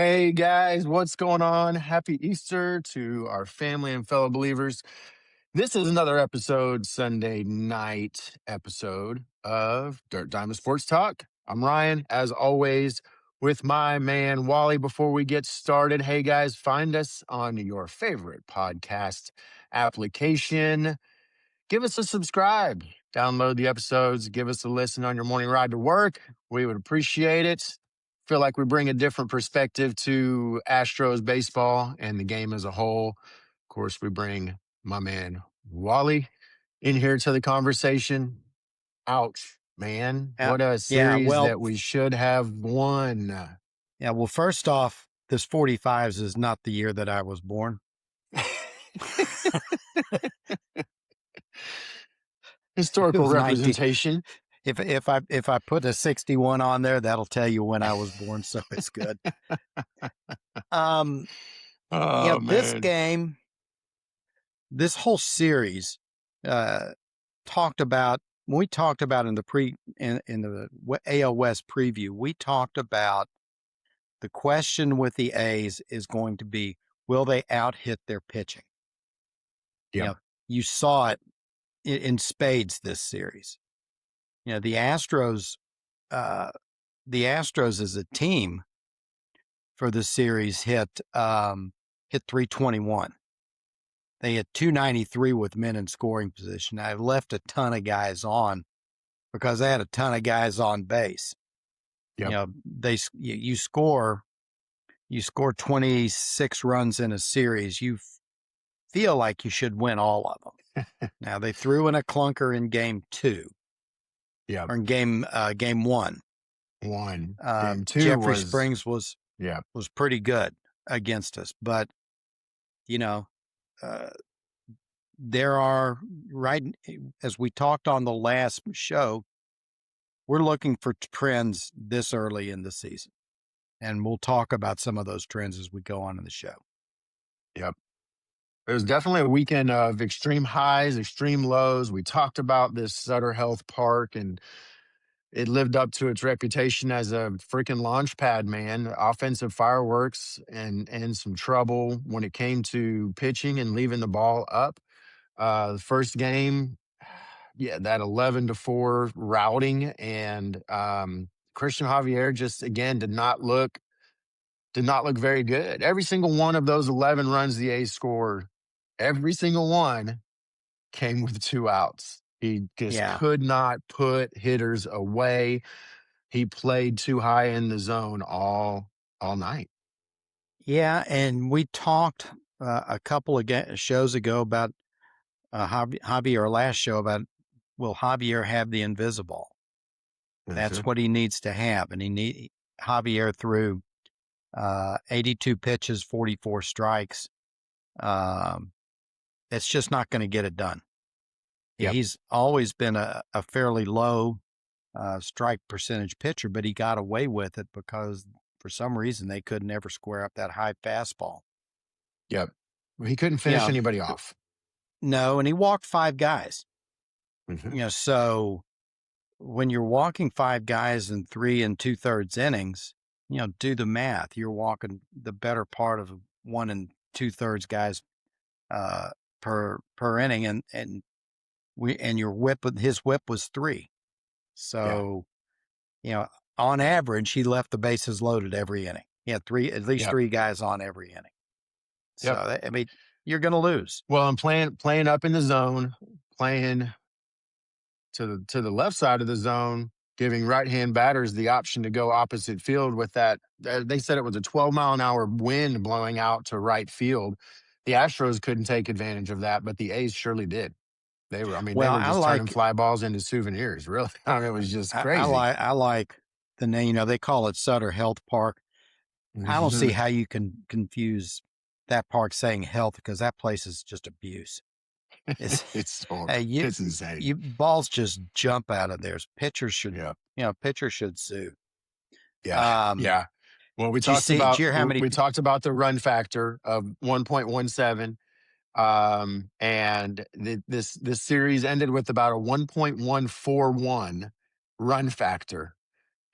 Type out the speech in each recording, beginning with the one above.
Hey guys, what's going on? Happy Easter to our family and fellow believers. This is another episode, Sunday night episode of Dirt Diamond Sports Talk. I'm Ryan, as always, with my man Wally. Before we get started, hey guys, find us on your favorite podcast application. Give us a subscribe, download the episodes, give us a listen on your morning ride to work. We would appreciate it. Feel like we bring a different perspective to Astros baseball and the game as a whole. Of course, we bring my man Wally in here to the conversation. Ouch, man. Yeah, What a yeah. series Well, that we should have won. yeah. Well, first off, this 45s is not the year that I was born. Historical It was 19. representation. If I put a 61 on there, that'll tell you when I was born, so it's good. Oh, This man. game, this whole series, talked about when we talked about in the AL West preview, we talked about the question with the A's is going to be, will they out-hit their pitching? Yep. You saw it in spades this series. The Astros as a team for the series hit 321. They hit 293 with men in scoring position. I left a ton of guys on because they had a ton of guys on base. Yep. You score 26 runs in a series. You feel like you should win all of them. Now they threw in a clunker in game 2. Yeah. Or in game 1. Game 2 Jeffrey Springs was pretty good against us, but there are, right as we talked on the last show, we're looking for trends this early in the season, and we'll talk about some of those trends as we go on in the show. Yep. It was definitely a weekend of extreme highs, extreme lows. We talked about this Sutter Health Park, and it lived up to its reputation as a freaking launch pad, man. Offensive fireworks and some trouble when it came to pitching and leaving the ball up. The first game, that 11-4 routing, and Christian Javier just again did not look very good. Every single one of those 11 runs the A's scored, every single one came with 2 outs. He just could not put hitters away. He played too high in the zone all night. Yeah, and we talked a couple of shows ago about Javier, our last show, about will Javier have the invisible? That's what he needs to have, and Javier threw 82 pitches, 44 strikes. It's just not going to get it done. Yep. He's always been a fairly low strike percentage pitcher, but he got away with it because for some reason they could never square up that high fastball. Yep. He couldn't finish anybody off. No, and he walked 5 guys. Mm-hmm. So when you're walking 5 guys in 3 2/3 innings, do the math. You're walking the better part of 1 2/3 guys per inning, and his whip was 3. So, on average, he left the bases loaded every inning. He had at least 3 guys on every inning. So, you're going to lose. Well, I'm playing up in the zone, playing to the left side of the zone, giving right-hand batters the option to go opposite field with that. They said it was a 12-mile-an-hour wind blowing out to right field. The Astros couldn't take advantage of that, but the A's surely did. They were just turning fly balls into souvenirs. Really, it was just crazy. I like the name. They call it Sutter Health Park. Mm-hmm. I don't see how you can confuse that park saying health, because that place is just abuse. It's insane. Balls just jump out of there. Pitchers should, pitchers should sue. Yeah. Well, we talked about the run factor of 1.17. And this series ended with about a 1.141 run factor.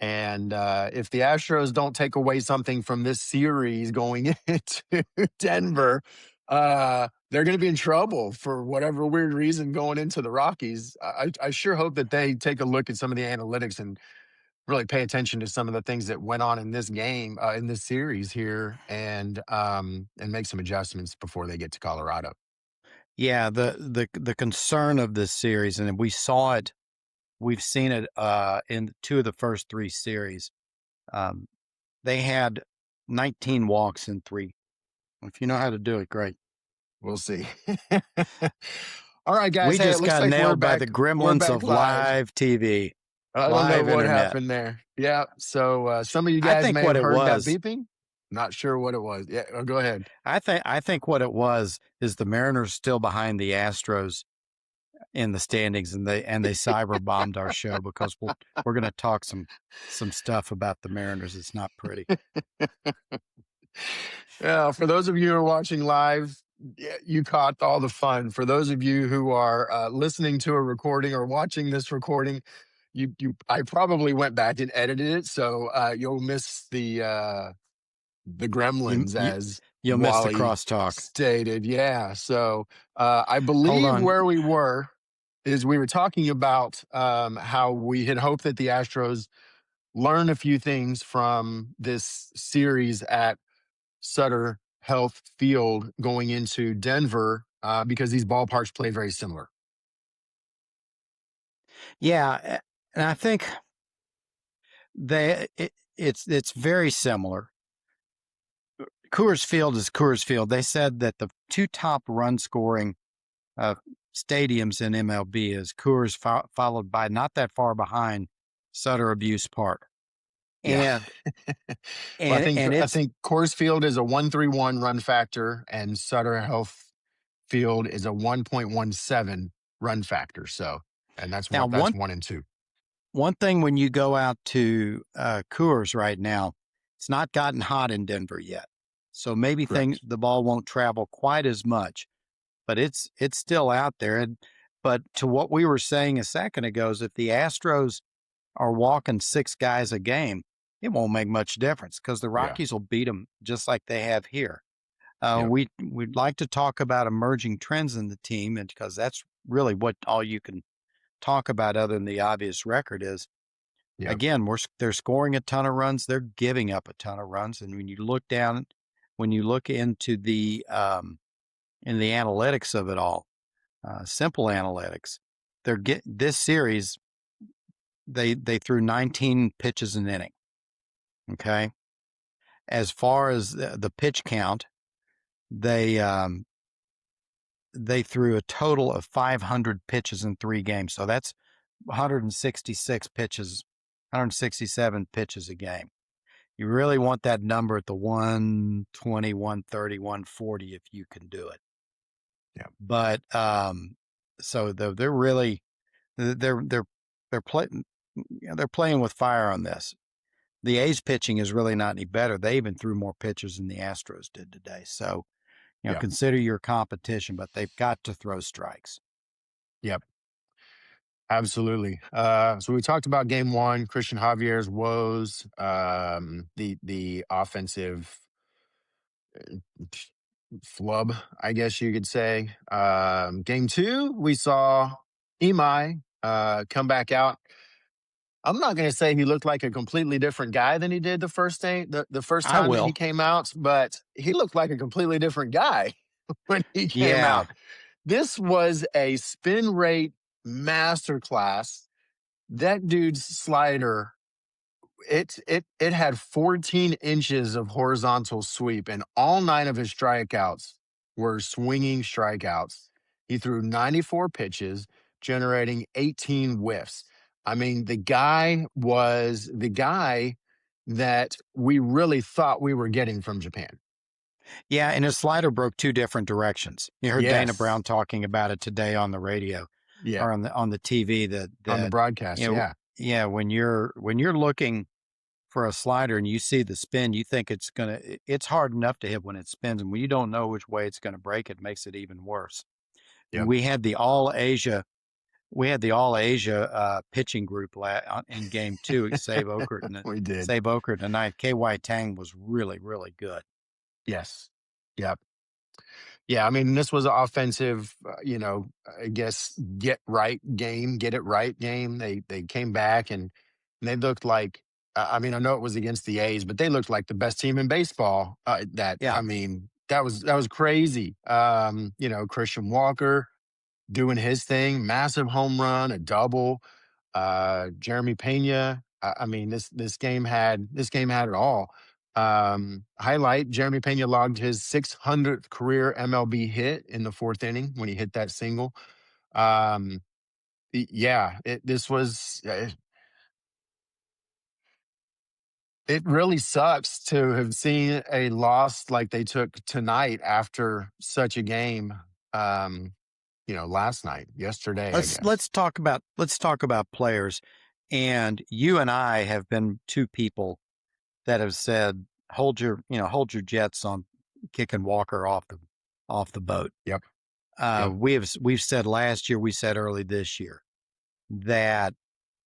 And if the Astros don't take away something from this series going into Denver, they're going to be in trouble for whatever weird reason going into the Rockies. I sure hope that they take a look at some of the analytics and really pay attention to some of the things that went on in this game, in this series here, and make some adjustments before they get to Colorado. Yeah, the concern of this series, and we saw it, we've seen it in two of the first three series. They had 19 walks in three. If you know how to do it, great. We'll see. All right, guys. We Hey, it just looks got like we're nailed by the back. We're gremlins back of live. live TV, I don't know live what internet. happened there. Yeah. So some of you I guys think may what have it heard that was, beeping. Not sure what it was. Yeah. Go ahead. I think what it was is the Mariners still behind the Astros in the standings, and they cyber bombed our show because we're going to talk some stuff about the Mariners. It's not pretty. Yeah. For those of you who are watching live, yeah, you caught all the fun. For those of you who are listening to a recording or watching this recording, I probably went back and edited it, so you'll miss the You, gremlins, you as you'll miss the Wally crosstalk. stated. Yeah. So I Hold believe on. where we were is we were talking about how we had hoped that the Astros learn a few things from this series at Sutter Health Field going into Denver, because these ballparks play very similar. Yeah, and I think it's very similar. Coors Field is Coors Field. They said that the two top run scoring uh, stadiums in MLB is Coors, followed by not that far behind Sutter Abuse Park, Yeah. and Well, and I it's think Coors Field is a 131 run factor, and Sutter Health Field is a 1.17 run factor. So, and now that's 1 and 2. one thing when you go out to Coors right now, it's not gotten hot in Denver yet, so maybe Correct. the ball won't travel quite as much, but it's still out there. And but to what we were saying a second ago is if the Astros are walking six guys a game, it won't make much difference because the Yeah. Rockies will beat them just like they have here. Yep. We'd like to talk about emerging trends in the team, and because that's really what all you can talk about other than the obvious record is. Yep. Again, they're scoring a ton of runs, they're giving up a ton of runs, and when you look into the in the analytics of it all, simple analytics, this series they threw 19 pitches an inning. Okay, as far as the pitch count, they threw a total of 500 pitches in 3 games. So that's 166 pitches, 167 pitches a game. You really want that number at the 120, 130, 140 if you can do it. Yeah. But so they're really they're playing they're playing with fire on this. The A's pitching is really not any better. They even threw more pitches than the Astros did today. So, Yep. consider your competition, but they've got to throw strikes. Yep. Absolutely. So we talked about game one, Christian Javier's woes, the offensive flub, I guess you could say. Game two, we saw Imai come back out. I'm not going to say he looked like a completely different guy than he did the first day, the first I time that he will. came out, but he looked like a completely different guy when he came Yeah. out. This was a spin rate masterclass. That dude's slider, it had 14 inches of horizontal sweep, and all 9 of his strikeouts were swinging strikeouts. He threw 94 pitches, generating 18 whiffs. I mean, the guy was the guy that we really thought we were getting from Japan. Yeah. And his slider broke two different directions. You heard Dana Brown Yes. talking about it today on the radio Yeah. or on the TV On the broadcast. Yeah. yeah, when you're looking for a slider and you see the spin, you think it's hard enough to hit when it spins. And when you don't know which way it's going to break, it makes it even worse. Yep. We had the All Asia we had the All Asia pitching group in game 2. Save Okert We did. Save Okert tonight. KY Tang was really, really good. Yes. Yep. Yeah, I mean, this was an offensive, I guess get it right game. They came back and they looked like, I mean, I know it was against the A's, but they looked like the best team in baseball. Yeah. I mean, that was crazy. Christian Walker doing his thing, massive home run, a double. Jeremy Pena. I mean, this game had it all. Highlight: Jeremy Pena logged his 600th career MLB hit in the fourth inning when he hit that single. Um, yeah, this was. It really sucks to have seen a loss like they took tonight after such a game. Um, last night, yesterday, I guess. Let's talk about players. And you and I have been two people that have said, hold your jets on kicking Walker off the boat. Yep. Yep. We've said last year, we said early this year that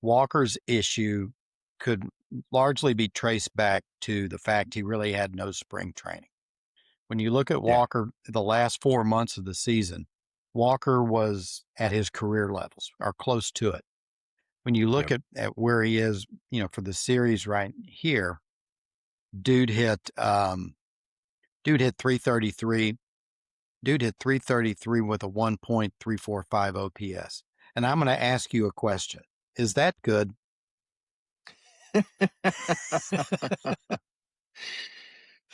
Walker's issue could largely be traced back to the fact he really had no spring training. When you look at Yeah. Walker, the last 4 months of the season, Walker was at his career levels or close to it. When you look Yep. at where he is, for the series right here, dude hit 333. Dude hit 333 with a 1.345 OPS. And I'm going to ask you a question. Is that good?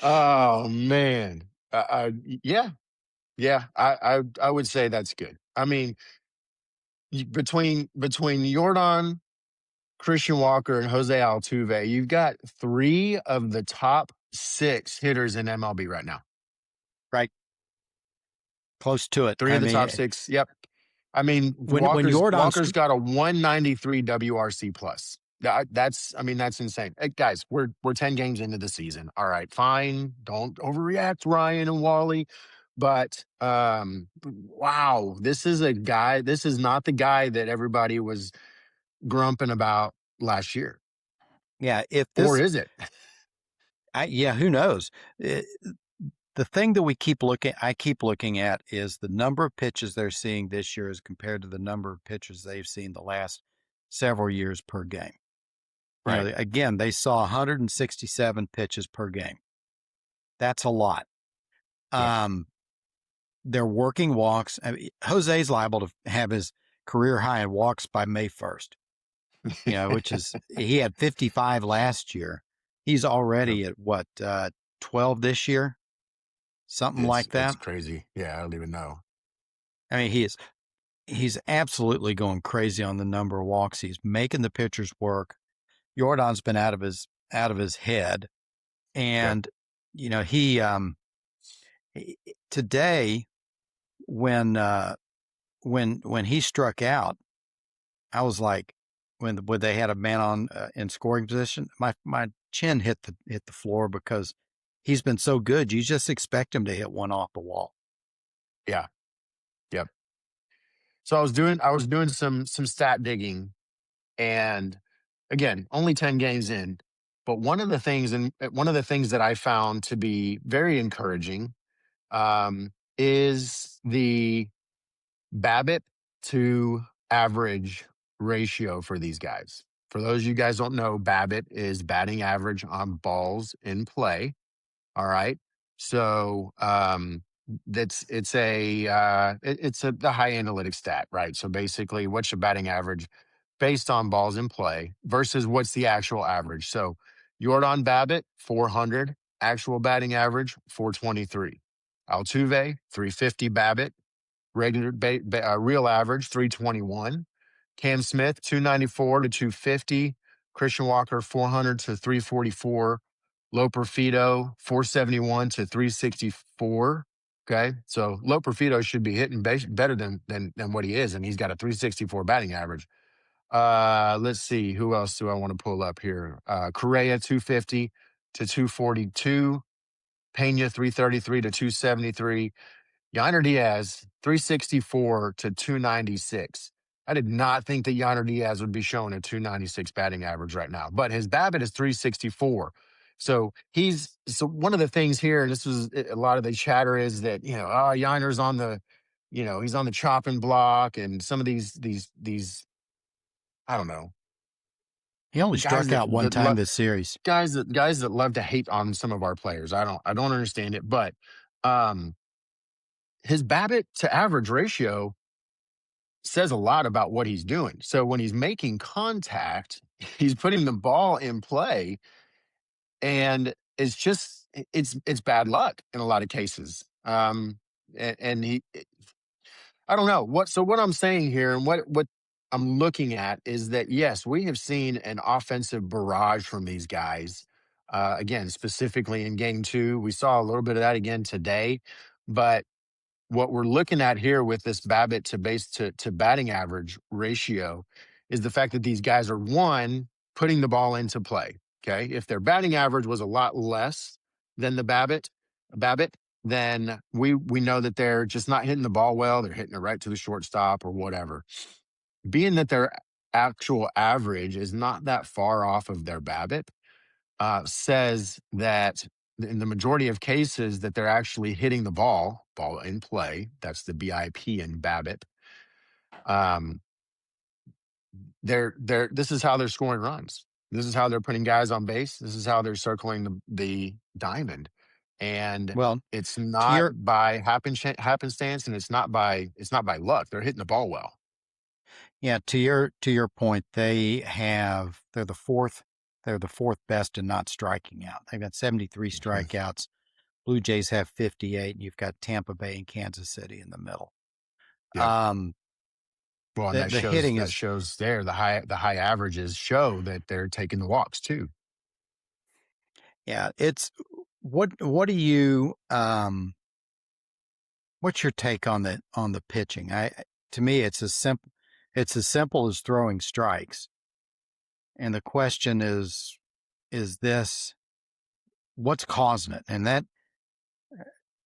Oh man. Yeah. Yeah. I would say that's good. I mean, between Jordan, Christian Walker, and Jose Altuve, you've got three of the top six hitters in MLB right now. Right. Close to it. Three I of the top mean, six. Yep. I mean, when Walker's got a 193 WRC plus. That's insane. Hey, guys, we're 10 games into the season. All right, fine. Don't overreact, Ryan and Wally. But wow, this is not the guy that everybody was grumping about last year. yeah, Or is it? who knows? The thing that I keep looking at is the number of pitches they're seeing this year as compared to the number of pitches they've seen the last several years per game. Right. Again, they saw 167 pitches per game. That's a lot. Yep. They're working walks. I mean, Jose's liable to have his career high in walks by May 1st, which is, he had 55 last year. He's already Yep. at what, 12 this year? Something like It's that. crazy. Yeah, I don't even know. I mean, he's absolutely going crazy on the number of walks. He's making the pitchers work. Jordan's been out of his head. Yep. And, he today, when he struck out, I was like, when they had a man on in scoring position, my chin hit the floor because he's been so good. You just expect him to hit one off the wall. Yeah. Yep. So I was doing some stat digging, and again, only 10 games in, but one of the things that I found to be very encouraging is the BABIP to average ratio for these guys. For those of you guys don't know, BABIP is batting average on balls in play. All right. So it's the high analytic stat, right? So basically, what's your batting average based on balls in play versus what's the actual average? So Jordan Babbitt, 400, actual batting average, 423. Altuve, 350 Babbitt, real average, 321. Cam Smith, 294 to 250. Christian Walker, 400 to 344. Loper Fido, 471 to 364. Okay. So Loper Fido should be hitting better than what he is, and he's got a 364 batting average. Let's see. Who else do I want to pull up here? Correa, 250 to 242. Pena, 333 to 273. Yiner Diaz, 364 to 296. I did not think that Yonder Diaz would be showing a 296 batting average right now, but his BABIP is 364. So one of the things here, and this was a lot of the chatter is that, oh, Yonder's on the, he's on the chopping block, and some of these, I don't know, He only guys struck out one time this series. guys that love to hate on some of our players. I don't understand it, but um his BABIP to average ratio says a lot about what he's doing. So when he's making contact, he's putting the ball in play, and it's bad luck in a lot of cases. And he, I don't know what. So what I'm saying here, and what I'm looking at, is that yes, we have seen an offensive barrage from these guys. Again, specifically in game two, we saw a little bit of that again today, but what we're looking at here with this BABIP to base to batting average ratio is the fact that these guys are, one, putting the ball into play. Okay. If their batting average was a lot less than the BABIP, then we know that they're just not hitting the ball well. They're hitting it right to the shortstop or whatever. Being that their actual average is not that far off of their BABIP, says that in the majority of cases that they're actually hitting the ball in play. That's the BIP and BABIP. Um, this is how they're scoring runs. This is how they're putting guys on base. This is how they're circling the diamond. And Well, it's to not your by happenstance, and it's not by luck. They're hitting the ball well. yeah, to your point, they're the fourth best in not striking out. They've got 73 Mhm. strikeouts. Blue Jays have 58, and you've got Tampa Bay and Kansas City in the middle. Yep. Um, Well, and the that the shows hitting that is shows there the high averages show that they're taking the walks too. yeah, it's what do you what's your take on the pitching? To me it's as simple as throwing strikes. And the question is this what's causing it? And that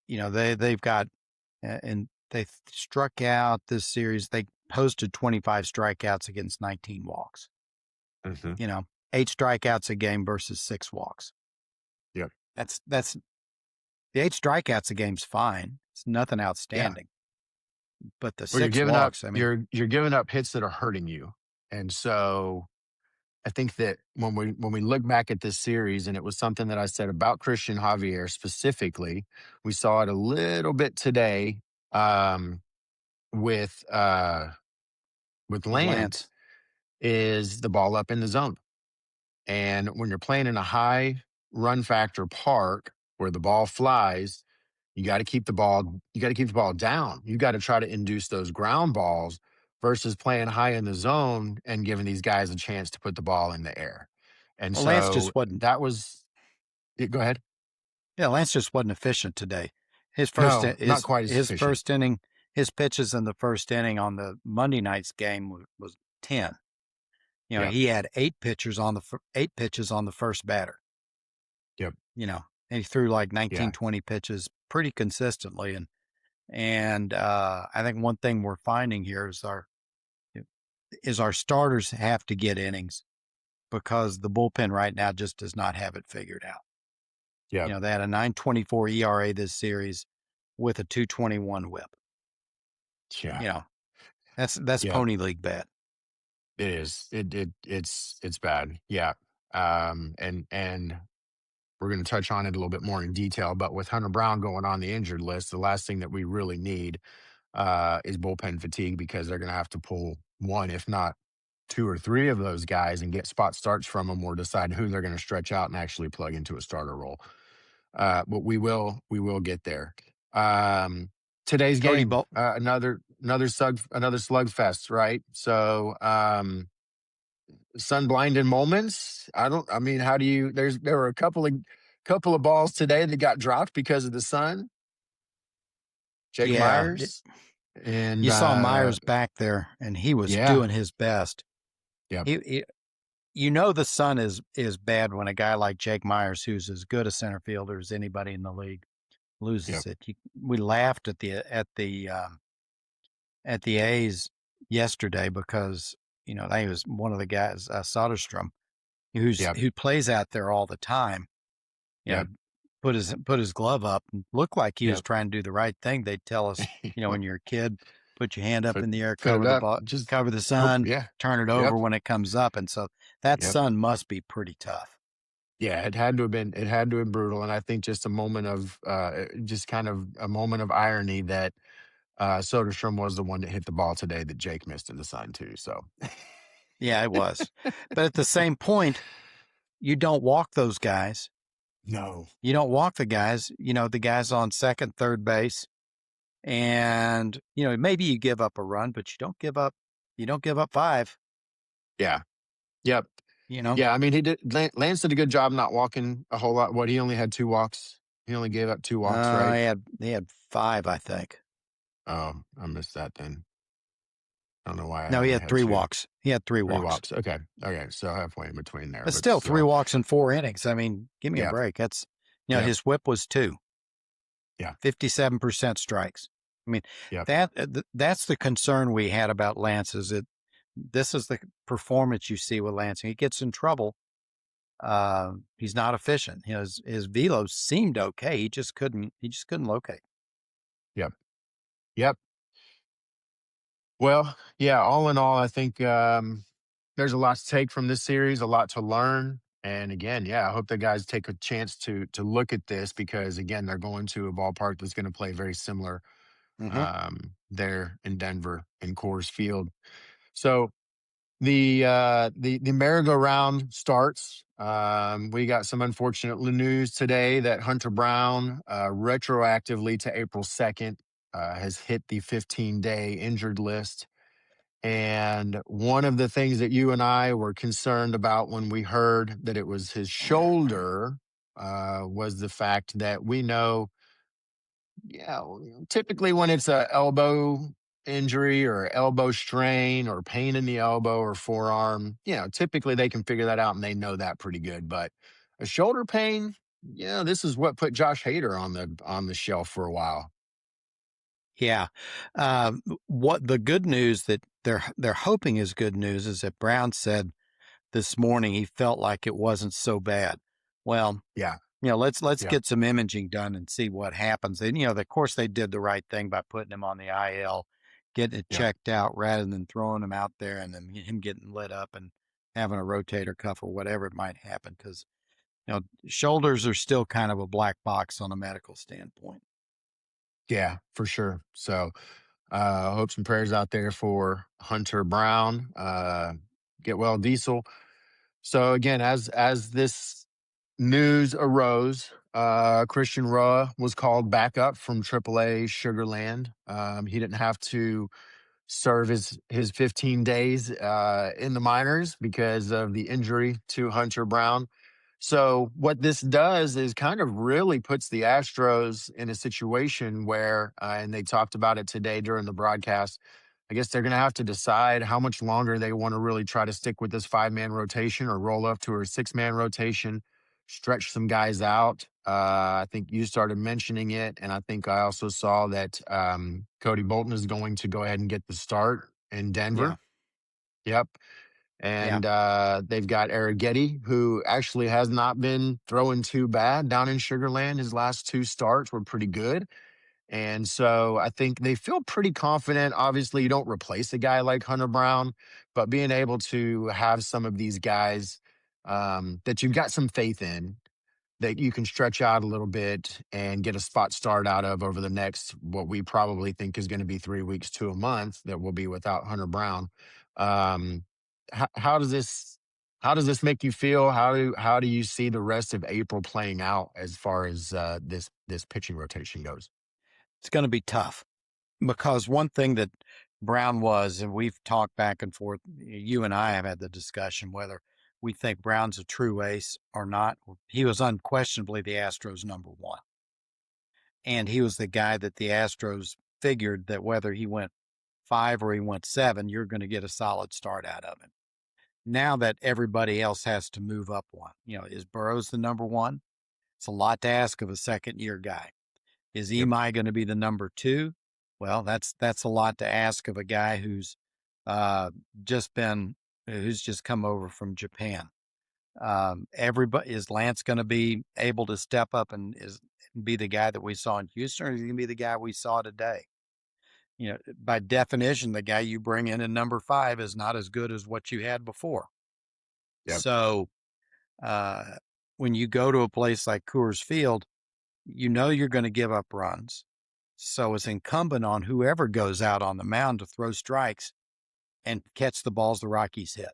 they've got and they struck out this series. They posted 25 strikeouts against 19 walks. Hmm. 8 strikeouts a game versus 6 walks. Yep. That's the 8 strikeouts a game's fine. It's nothing Yeah. outstanding. But the Or you're 6 giving up walks, I mean, you're giving up hits that are hurting you. And so I think that when we look back at this series, and it was something that I said about Christian Javier specifically, we saw it a little bit today, um, with with Lance, Lance, is the ball up in the zone. And when you're playing in a high run factor park where the ball flies, you got to keep the ball down. You got to try to induce those ground balls versus playing high in the zone and giving these guys a chance to put the ball in the air. And well, Lance so just wasn't. that was it. Go ahead. Yeah, Lance just wasn't efficient today. His first No, not his quite as his efficient. first inning, his pitches in the first inning on the Monday night's game was 10. Yep. He had 8 pitches on the first batter. Yep. And he threw like 19, Yeah. 20 pitches pretty consistently. And I think one thing we're finding here is our starters have to get innings because the bullpen right now just does not have it figured out. Yep. They had a 9.24 ERA this series with a 2.21 WHIP. Yeah. You know, that's Yep. pony league bad. It is. It's bad. Yeah. And we're going to touch on it a little bit more in detail. But with Hunter Brown going on the injured list, the last thing that we really need is bullpen fatigue, because they're going to have to pull one, if not two or three of those guys, and get spot starts from them, or decide who they're going to stretch out and actually plug into a starter role. But we will get there. Um, Today's Cody game, Bo- another slugfest, right? So sun blinded moments. I mean, how do you? There were a couple of balls today that got dropped because of the sun. Jake yeah, Myers and you saw Myers back there, and he was yeah, doing his best. yep, He the sun is bad when a guy like Jake Myers, who's as good a center fielder as anybody in the league, loses yep, it. We laughed at the A's yesterday because he was one of the guys, Soderstrom, Yep. who plays out there all the time. You know, Yep. put his glove up and looked like he was Yep. trying to do the right thing. They'd tell us, when you're a kid, put your hand up put in the air, put it cover the up. Just cover the hope. sun, Yeah. turn it over Yep. when it comes up, and so that Yep. sun must be pretty tough. Yeah, it had to have been. It had to have been brutal, and I think just a moment of, just kind of a moment of irony that Soderstrom was the one that hit the ball today that Jake missed in the sun too. So Yeah, it was. But at the same point, you don't walk those guys. no, You don't walk the guys on second, third base, and maybe you give up a run, but you don't give up five. yeah, yep, You know, yeah. I mean, he did. Lance did a good job not walking a whole lot. What, he only had 2 walks. He only gave up 2 walks, right? he had five, I think. Oh, I missed that then. I don't know why I No, he only had had three two. walks. He had three Three walks. walks. Okay, okay. So halfway in between there, But but still, three still, walks in 4 innings. I mean, give me a yeah, break. That's yeah, his whip was two. yeah, 57% strikes. I mean, yeah, that's the concern we had about Lance. Is that this is the performance you see with Lance? He gets in trouble. He's not efficient. His velo seemed okay. He just couldn't. He just couldn't locate. yep, yep. Well, yeah. All in all, I think there's a lot to take from this series, a lot to learn. And again, yeah, I hope the guys take a chance to look at this because again, they're going to a ballpark that's going to play very similar Hmm. there in Denver in Coors Field. So the merry-go-round starts. We got some unfortunate news today that Hunter Brown, retroactively to April 2nd, has hit the 15-day injured list. And one of the things that you and I were concerned about when we heard that it was his shoulder, was the fact that we know, yeah, typically when it's a elbow injury or elbow strain or pain in the elbow or forearm, typically they can figure that out and they know that pretty good. But a shoulder pain, this is what put Josh Hader on the shelf for a while. Yeah. What the good news that they're hoping is good news is that Brown said this morning he felt like it wasn't so bad. Well, Yeah, let's yeah, get some imaging done and see what happens. And of course they did the right thing by putting him on the IL, getting it yeah, checked out rather than throwing him out there and then him getting lit up and having a rotator cuff or whatever it might happen. Because shoulders are still kind of a black box on a medical standpoint. yeah, for sure. So hopes and prayers out there for Hunter Brown. Get well, Diesel. So again, as this news arose, Christian Roa was called back up from AAA Sugarland. He didn't have to serve his 15 days in the minors because of the injury to Hunter Brown. So what this does is kind of really puts the Astros in a situation where, and they talked about it today during the broadcast. I guess they're going to have to decide how much longer they want to really try to stick with this 5-man rotation or roll up to a 6-man rotation, stretch some guys out. I think you started mentioning it, and I think I also saw that Cody Bolton is going to go ahead and get the start in Yeah. Denver. Yep. Yeah. And they've got Arrighetti, who actually has not been throwing too bad down in Sugarland. His last 2 starts were pretty good. And so I think they feel pretty confident. Obviously, you don't replace a guy like Hunter Brown, but being able to have some of these guys that you've got some faith in that you can stretch out a little bit and get a spot start out of over the next, what we probably think is going to be 3 weeks to a month that will be without Hunter Brown. Um, how does this make you feel? How do you see the rest of April playing out as far as this pitching rotation goes? It's going to be tough because one thing that Brown was, and we've talked back and forth, you and I have had the discussion whether we think Brown's a true ace or not. He was unquestionably the Astros' number one. And he was the guy that the Astros figured that whether he went five or he went seven, you're going to get a solid start out of him. Now that everybody else has to move up one, is Burrows the number one? It's a lot to ask of a second year guy. Is Yep. Imai going to be the number two? Well, that's a lot to ask of a guy who's uh, just been who's just come over from Japan. Everybody is Lance going to be able to step up and be the guy that we saw in Houston, or is he going to be the guy we saw today? By definition, the guy you bring in number 5 is not as good as what you had before. Yep. So when you go to a place like Coors Field, you're going to give up runs. So it's incumbent on whoever goes out on the mound to throw strikes and catch the balls the Rockies hit.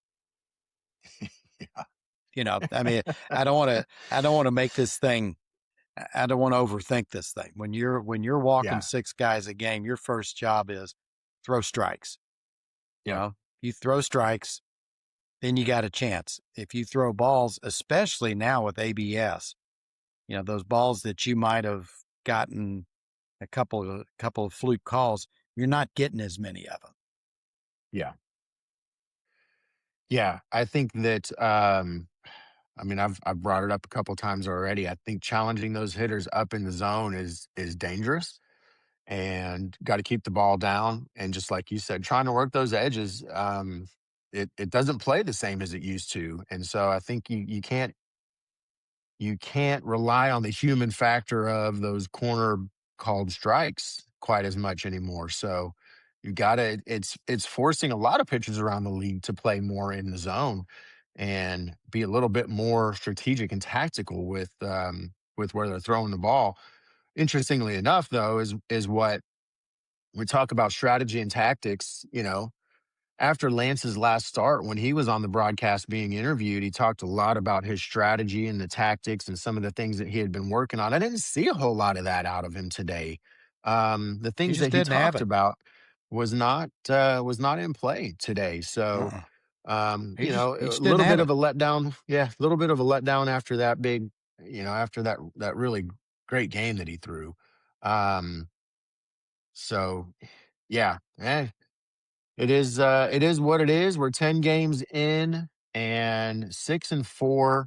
I mean, I don't want to make this thing. I don't want to overthink this thing. When you're walking Yeah. 6 guys a game, your first job is throw strikes. Yep. You throw strikes, then you got a chance. If you throw balls, especially now with ABS, those balls that you might have gotten a couple of fluke calls, you're not getting as many of them. Yeah. Yeah. I think that, I mean, I've brought it up a couple times already. I think challenging those hitters up in the zone is dangerous, and got to keep the ball down. And just like you said, trying to work those edges, it doesn't play the same as it used to. And so I think you can't rely on the human factor of those corner called strikes quite as much anymore. So you got to it's forcing a lot of pitchers around the league to play more in the zone and be a little bit more strategic and tactical with where they're throwing the ball. Interestingly enough, though, is what we talk about strategy and tactics, after Lance's last start, when he was on the broadcast being interviewed, he talked a lot about his strategy and the tactics and some of the things that he had been working on. I didn't see a whole lot of that out of him today. The He things just that he didn't have talked it. about was not in play today. So, Uh-uh. He a just didn't little have bit it. of a letdown. Yeah, a little bit of a letdown after that big, after that really great game that he threw. Um, so yeah, it is what it is. We're 10 games in and 6-4.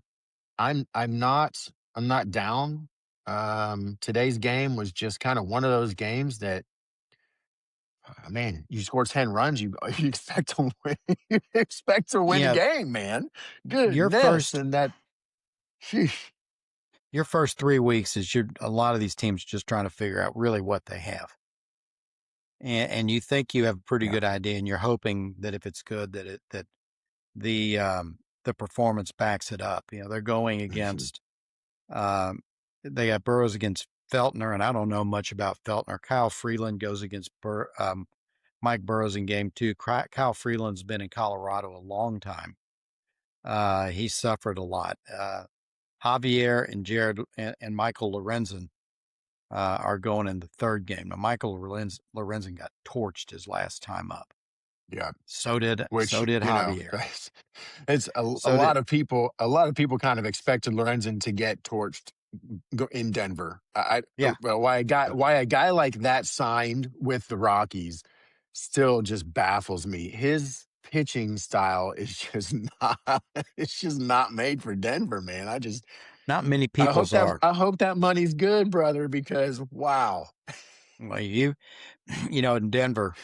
I'm not down. Today's game was just kind of one of those games that, man, you score 10 runs, you you expect to win. You expect to win a Yeah, game, man. your Goodness. first And that, sheesh. your first 3 weeks is a lot of these teams just trying to figure out really what they have. And you think you have a pretty Yeah. good idea, and you're hoping that if it's good, that the performance backs it up. They're going Mhm. against um, they got Burrows against Feltner, and I don't know much about Feltner. Kyle Freeland goes against Mike Burrows in game 2. Kyle Freeland's been in Colorado a long time. He suffered a lot. Javier and Jared and Michael Lorenzen are going in the 3rd game. Now, Michael Lorenzen got torched his last time up. Yeah. So did Which, Javier. it's a So did lot of people kind of expected Lorenzen to get torched in Denver. yeah. Well, why a guy like that signed with the Rockies still just baffles me. His pitching style is just not it's just not made for Denver, man. Not many I hope people's that are. I hope that money's good, brother, because wow. Well, in Denver,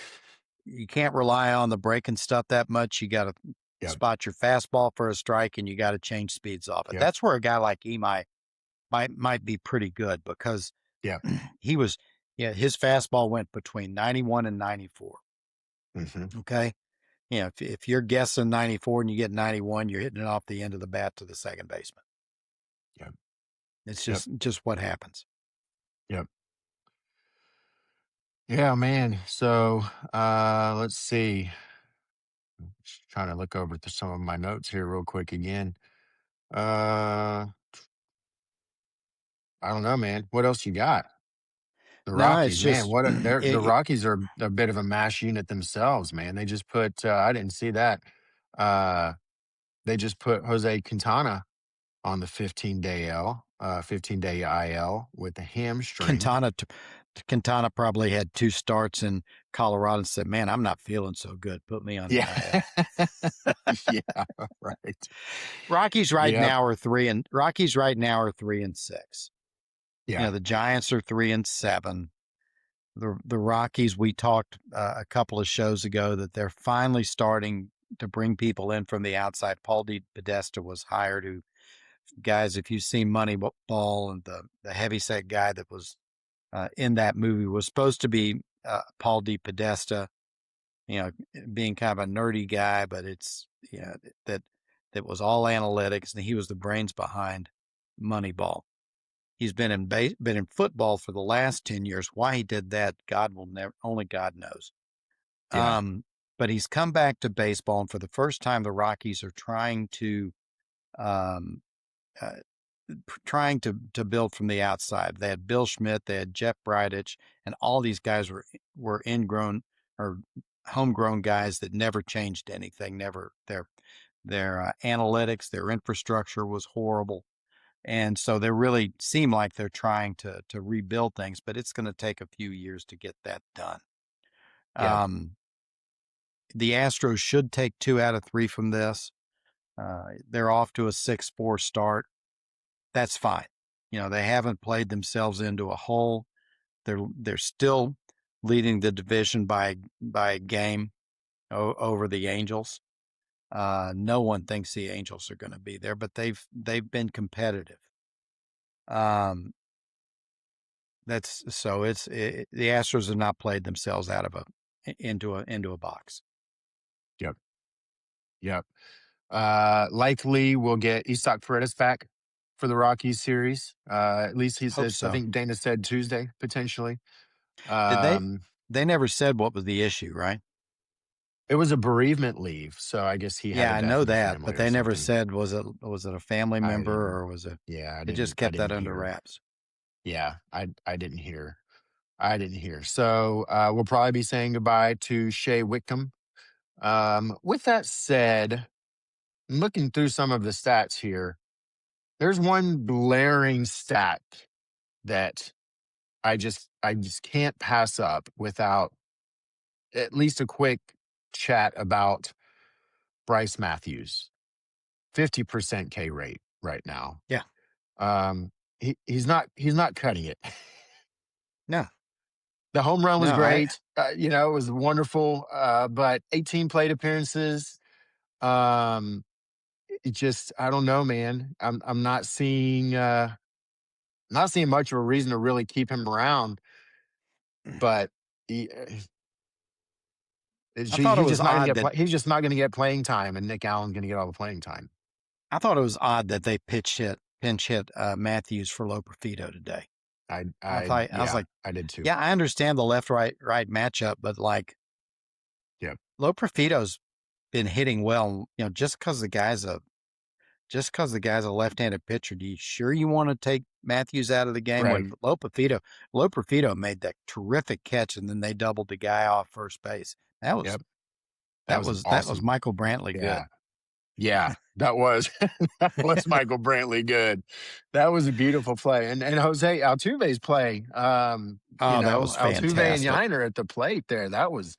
you can't rely on the breaking stuff that much. You got to Yep, spot your fastball for a strike, and you got to change speeds off it. yep, That's where a guy like Emai might be pretty good because yep. he was, his fastball went between 91 and 94. Hmm. Okay. If you're guessing 94 and you get 91, you're hitting it off the end of the bat to the second baseman. Yep, It's yep, just what happens. yep. Yeah, man. So let's see. Just trying to look over some of my notes here real quick again. Uh, I don't know, man. What else you got? The No, it's Rockies, man. just The Rockies are a bit of a mash unit themselves, man. They just put. I didn't see that. Uh, they just put Jose Quintana on the 15-day IL with a hamstring. Quintana. Quintana probably had 2 starts in Colorado and said, "Man, I'm not feeling so good. Put me on the Yeah, IL." yeah, right. Yep. Rockies right now are 3-6. Yeah. The Giants are 3-7. the Rockies, we talked a couple of shows ago that they're finally starting to bring people in from the outside. Paul D. Podesta was hired. Who, guys, if you've seen Moneyball, and the heavyset guy that was in that movie was supposed to be Paul D. Podesta, being kind of a nerdy guy, but it's that that was all analytics, and he was the brains behind Moneyball. He's been in football for the last 10 years. Why he did that, God will never, only God knows. Yeah. But he's come back to baseball, and for the first time, the Rockies are trying to um, uh, build from the outside. They had Bill Schmidt, they had Jeff Bridich, and all these guys were ingrown or homegrown guys that never changed anything. Never their analytics, their infrastructure was horrible. And so they really seem like they're trying to rebuild things, but it's going to take a few years to get that done. Yeah. The Astros should take 2 out of 3 from this. They're off to a 6-4 start. That's fine. They haven't played themselves into a hole. They're still leading the division by a game over the Angels. No one thinks the Angels are going to be there, but they've been competitive. That's so the Astros have not played themselves out of into a box. Yep. Yep. Likely we'll get Isak Freitas back for the Rockies series. At least he Hope says, I so. think Dana said Tuesday, potentially. Did Um, they never said what was the issue, right? it was a bereavement leave, so I guess he had Yeah, a I death know in the that, family but or they never something. said was it a family I member didn't. or was it? Yeah, They just I kept that didn't under hear. wraps. Yeah, I didn't hear. I didn't hear. So we'll probably be saying goodbye to Shea Whitcomb. With that said, looking through some of the stats here, there's one glaring stat that I just can't pass up without at least a quick chat about Bryce Matthews. 50% K rate right now. Yeah. Um, he's not cutting it. No. The home run was No, I great. It was wonderful. But 18 plate appearances. Um, it just I don't know, man. I'm not seeing much of a reason to really keep him around. But he, I thought it he's was just not going to odd get that he's just not going to get playing time, and Nick Allen's going to get all the playing time. they pinch hit Matthews for Loperfido today. I was Yeah, like, I did too. yeah, I understand the left right matchup, but like Yep. Loperfido's been hitting well. Just because the guy's a left-handed pitcher, do you sure you want to take Matthews out of the game Right. when Loperfido made that terrific catch and then they doubled the guy off first base? That was Yep. That was that was awesome. Michael Brantley good. Yeah. Yeah. That was that was Michael Brantley good. That was a beautiful play. And Jose Altuve's play. Oh, that was Altuve and fantastic. Yiner at the plate there. That was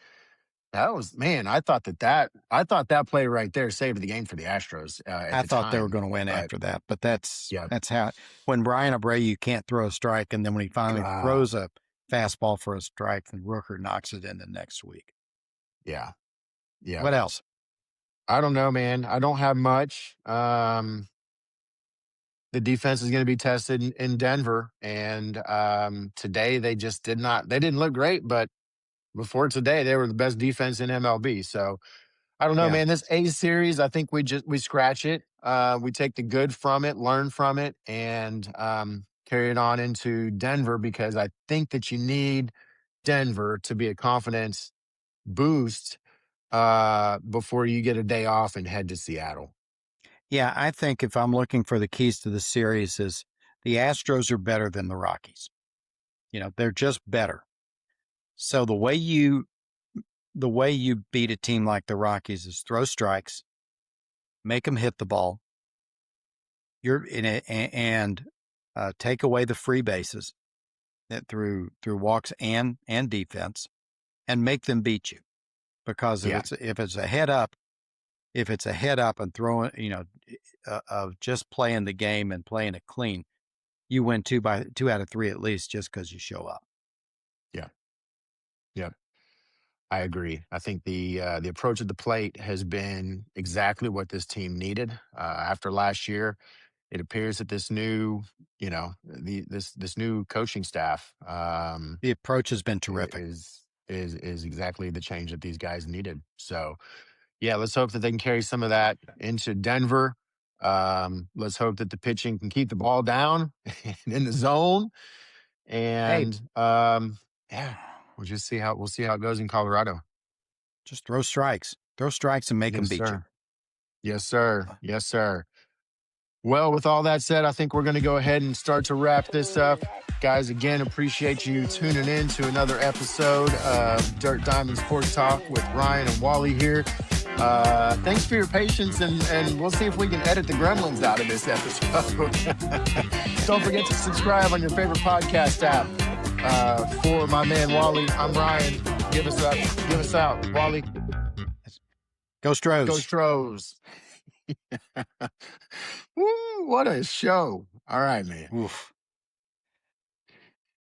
man, I thought that play right there saved the game for the Astros at I the thought they were time. going to win But after that, but that's yeah. how when Brian Abreu can't throw a strike, and then when he finally Ah, throws a fastball for a strike, then Rooker knocks it in the next week. yeah. Yeah. What else? I don't know, man. I don't have much. The defense is going to be tested in Denver, and today they just did not. They didn't look great, but before today, they were the best defense in MLB. So I don't know, Yeah, man. This A series, I think we scratch it. We take the good from it, learn from it, and carry it on into Denver because I think that you need Denver to be a confidence boost before you get a day off and head to Seattle. yeah. I think if I'm looking for the keys to the series, is the Astros are better than the Rockies. They're just better. So the way you beat a team like the Rockies is throw strikes, make them hit the ball. You're in it and take away the free bases through walks and defense, and make them beat you. Because Yeah. if it's a head up, and throwing, of just playing the game and playing it clean, you win 2 out of 3 at least just because you show up. Yeah. Yep. I agree. I think the approach at the plate has been exactly what this team needed. After last year, it appears that this new, this new coaching staff The approach has been terrific. is exactly the change that these guys needed. So yeah, let's hope that they can carry some of that into Denver. Let's hope that the pitching can keep the ball down and in the zone, Hey, and yeah, we'll see how it goes in Colorado. just throw strikes. Throw strikes and make them Yes, beat you. sir. Yes, sir. Yes, sir. Well, with all that said, I think we're going to go ahead and start to wrap this up. Guys, again, appreciate you tuning in to another episode of Dirt Diamond Sports Talk with Ryan and Wally here. Thanks for your patience, and we'll see if we can edit the gremlins out of this episode. Don't forget to subscribe on your favorite podcast app. For my man Wally, I'm Ryan. Give us up. Give us out. Wally, Go Stros. go Stros. Woo, what a show. All right, man. Oof.